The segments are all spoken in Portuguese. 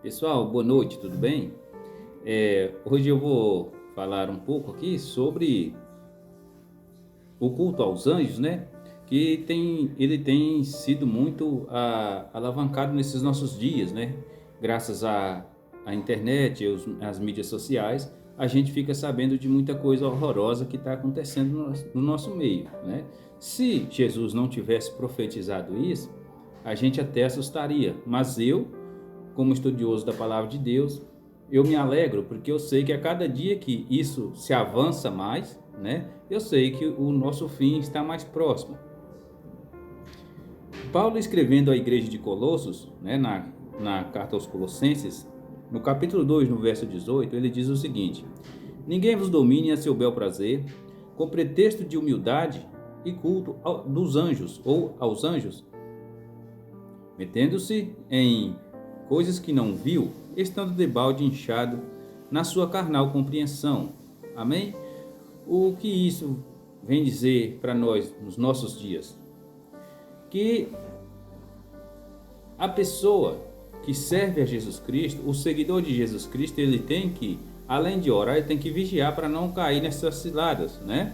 Pessoal, boa noite, tudo bem? Hoje eu vou falar um pouco aqui sobre o culto aos anjos, né? Ele tem sido muito alavancado nesses nossos dias, né? Graças à internet, às mídias sociais, a gente fica sabendo de muita coisa horrorosa que está acontecendo no nosso meio, né? Se Jesus não tivesse profetizado isso, a gente até assustaria, mas eu, como estudioso da palavra de Deus, eu me alegro porque eu sei que a cada dia que isso se avança mais, né? Eu sei que o nosso fim está mais próximo. Paulo, escrevendo à igreja de Colossos, né, na carta aos Colossenses, no capítulo 2, no verso 18, ele diz o seguinte: Ninguém vos domine a seu bel prazer, com pretexto de humildade e culto dos anjos ou aos anjos, metendo-se em coisas que não viu, estando debalde inchado na sua carnal compreensão. Amém? O que isso vem dizer para nós nos nossos dias? Que a pessoa que serve a Jesus Cristo, o seguidor de Jesus Cristo, ele tem que, além de orar, ele tem que vigiar para não cair nessas ciladas, né?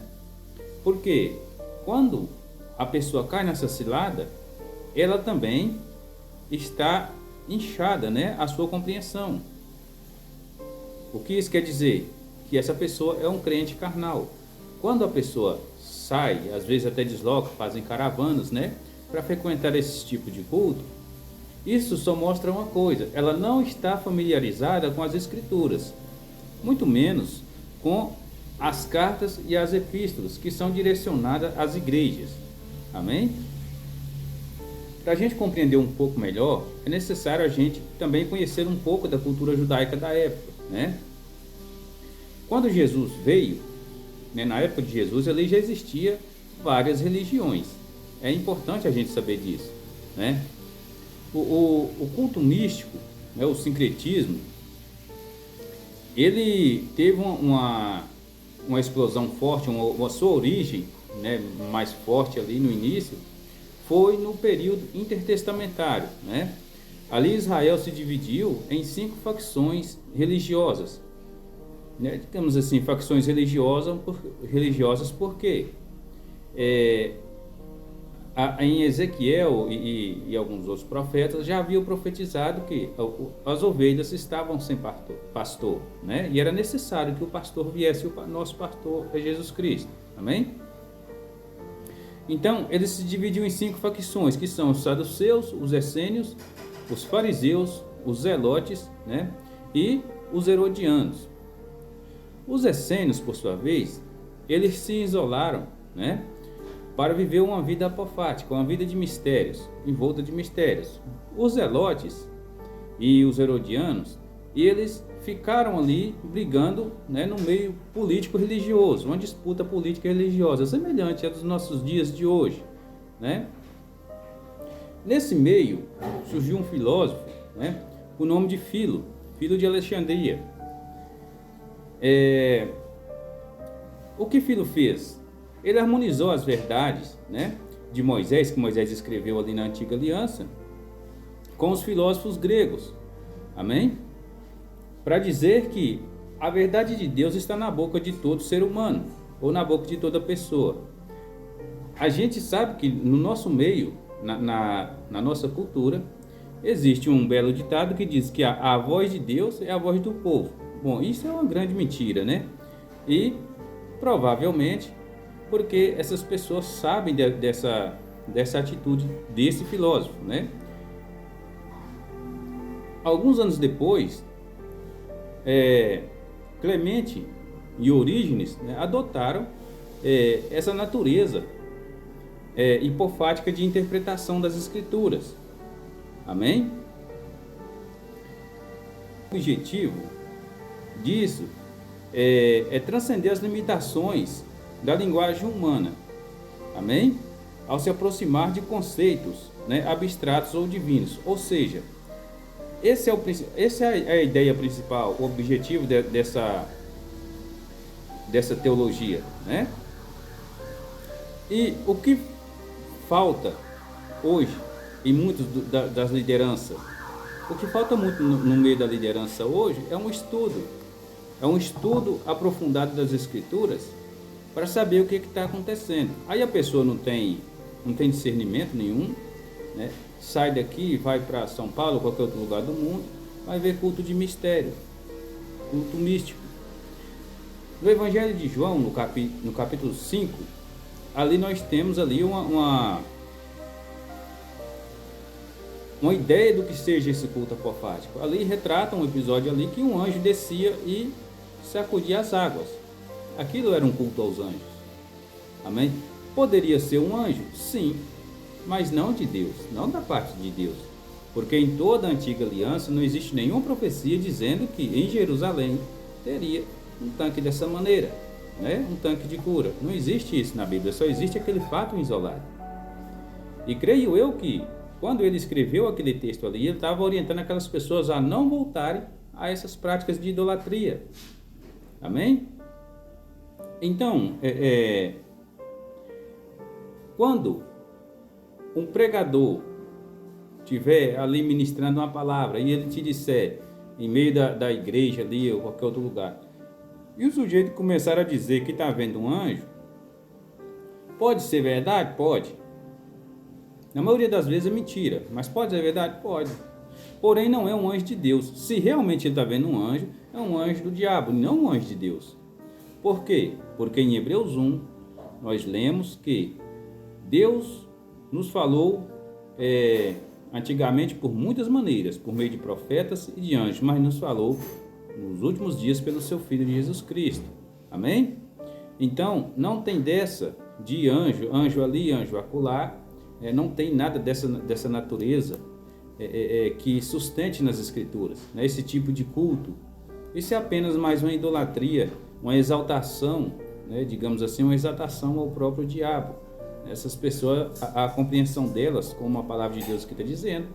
Porque quando a pessoa cai nessa cilada, ela também está inchada, né, a sua compreensão. O que isso quer dizer? Que essa pessoa é um crente carnal. Quando a pessoa sai, às vezes até desloca, fazem caravanas, né, para frequentar esse tipo de culto, isso só mostra uma coisa: ela não está familiarizada com as Escrituras, muito menos com as cartas e as epístolas que são direcionadas às igrejas. Amém? Para a gente compreender um pouco melhor, é necessário a gente também conhecer um pouco da cultura judaica da época, né? Quando Jesus veio, né, na época de Jesus, ali já existia várias religiões. É importante a gente saber disso, né? O culto místico, né, o sincretismo, ele teve uma explosão forte, uma sua origem, né, mais forte ali no início, foi no período intertestamentário, né? Ali Israel se dividiu em 5 facções religiosas, né? Digamos assim, facções religiosas porque em Ezequiel e alguns outros profetas já haviam profetizado que as ovelhas estavam sem pastor, né? E era necessário que o pastor viesse, o nosso pastor é Jesus Cristo, amém? Então, ele se dividiu em 5 facções, que são os saduceus, os essênios, os fariseus, os zelotes, né, e os herodianos. Os essênios, por sua vez, eles se isolaram, né, para viver uma vida apofática, uma vida de mistérios, envolta de mistérios. Os zelotes e os herodianos, eles ficaram ali brigando, né, no meio político-religioso, uma disputa política e religiosa, semelhante à dos nossos dias de hoje, né? Nesse meio surgiu um filósofo, né, com o nome de Filo de Alexandria. O que Filo fez? Ele harmonizou as verdades, né, de Moisés, que Moisés escreveu ali na Antiga Aliança, com os filósofos gregos, amém? Para dizer que a verdade de Deus está na boca de todo ser humano, ou na boca de toda pessoa. A gente sabe que no nosso meio, na nossa cultura, existe um belo ditado que diz que a voz de Deus é a voz do povo. Bom, isso é uma grande mentira, né? E provavelmente porque essas pessoas sabem dessa atitude desse filósofo, né? Alguns anos depois, Clemente e Orígenes, né, adotaram essa natureza hipofática de interpretação das Escrituras. Amém? O objetivo disso é transcender as limitações da linguagem humana. Amém? Ao se aproximar de conceitos, né, abstratos ou divinos. Ou seja, essa é a ideia principal, o objetivo dessa teologia, né? E o que falta hoje em muitas das lideranças O que falta muito no meio da liderança hoje é um estudo aprofundado das Escrituras para saber o que está acontecendo. Aí a pessoa não tem discernimento nenhum, né? Sai daqui, vai para São Paulo ou qualquer outro lugar do mundo, vai ver culto de mistério, culto místico. No Evangelho de João, no capítulo 5, ali nós temos ali uma ideia do que seja esse culto apofático. Ali retrata um episódio ali que um anjo descia e sacudia as águas. Aquilo era um culto aos anjos. Amém? Poderia ser um anjo? Sim, mas não de Deus, não da parte de Deus. Porque em toda a antiga aliança não existe nenhuma profecia dizendo que em Jerusalém teria um tanque dessa maneira, né? Um tanque de cura. Não existe isso na Bíblia, só existe aquele fato isolado. E creio eu que quando ele escreveu aquele texto ali, ele estava orientando aquelas pessoas a não voltarem a essas práticas de idolatria. Amém? Então, quando um pregador estiver ali ministrando uma palavra e ele te disser, em meio da igreja ali ou qualquer outro lugar, e o sujeito começar a dizer que está vendo um anjo, pode ser verdade? Pode. Na maioria das vezes é mentira, mas pode ser verdade? Pode. Porém, não é um anjo de Deus. Se realmente ele está vendo um anjo, é um anjo do diabo, não um anjo de Deus. Por quê? Porque em Hebreus 1, nós lemos que Deus nos falou antigamente por muitas maneiras, por meio de profetas e de anjos, mas nos falou nos últimos dias pelo seu Filho Jesus Cristo. Amém? Então, não tem dessa de anjo ali, anjo acolá, não tem nada dessa natureza que sustente nas Escrituras, né? Esse tipo de culto. Isso é apenas mais uma idolatria, uma exaltação, né? Digamos assim, uma exaltação ao próprio diabo. Essas pessoas, a compreensão delas, como a palavra de Deus aqui está dizendo,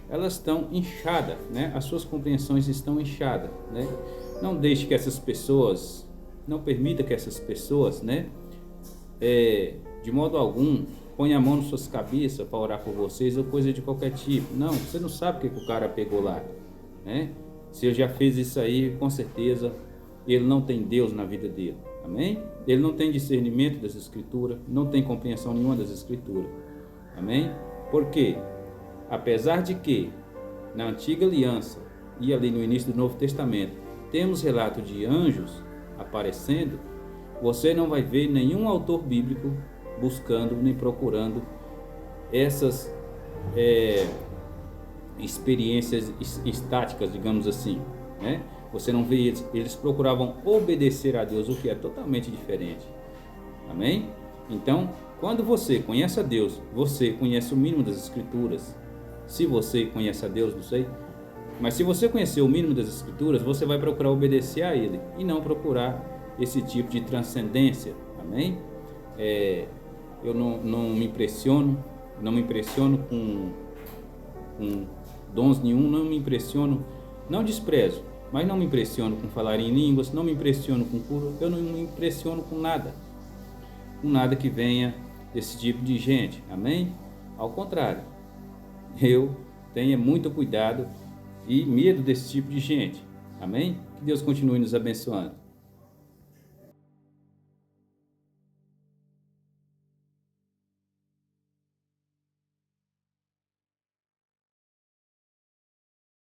elas estão inchadas, né? As suas compreensões estão inchadas, né? Não deixe que essas pessoas, não permita que essas pessoas, né? De modo algum, ponha a mão nas suas cabeças para orar por vocês ou coisa de qualquer tipo. Não, você não sabe o que o cara pegou lá, né? Se ele já fez isso aí, com certeza ele não tem Deus na vida dele. Amém? Ele não tem discernimento das Escrituras, não tem compreensão nenhuma das Escrituras. Amém? Por quê? Apesar de que na antiga aliança e ali no início do Novo Testamento temos relato de anjos aparecendo, você não vai ver nenhum autor bíblico buscando nem procurando essas experiências estáticas, digamos assim, né? Você não vê eles procuravam obedecer a Deus, o que é totalmente diferente. Amém? Então, quando você conhece a Deus, você conhece o mínimo das Escrituras. Se você conhece a Deus, não sei, mas se você conhecer o mínimo das Escrituras, você vai procurar obedecer a Ele e não procurar esse tipo de transcendência. Amém? Eu não me impressiono com dons nenhum, não me impressiono, não desprezo, mas não me impressiono com falar em línguas, não me impressiono com cura, eu não me impressiono com nada que venha desse tipo de gente. Amém? Ao contrário, eu tenho muito cuidado e medo desse tipo de gente. Amém? Que Deus continue nos abençoando.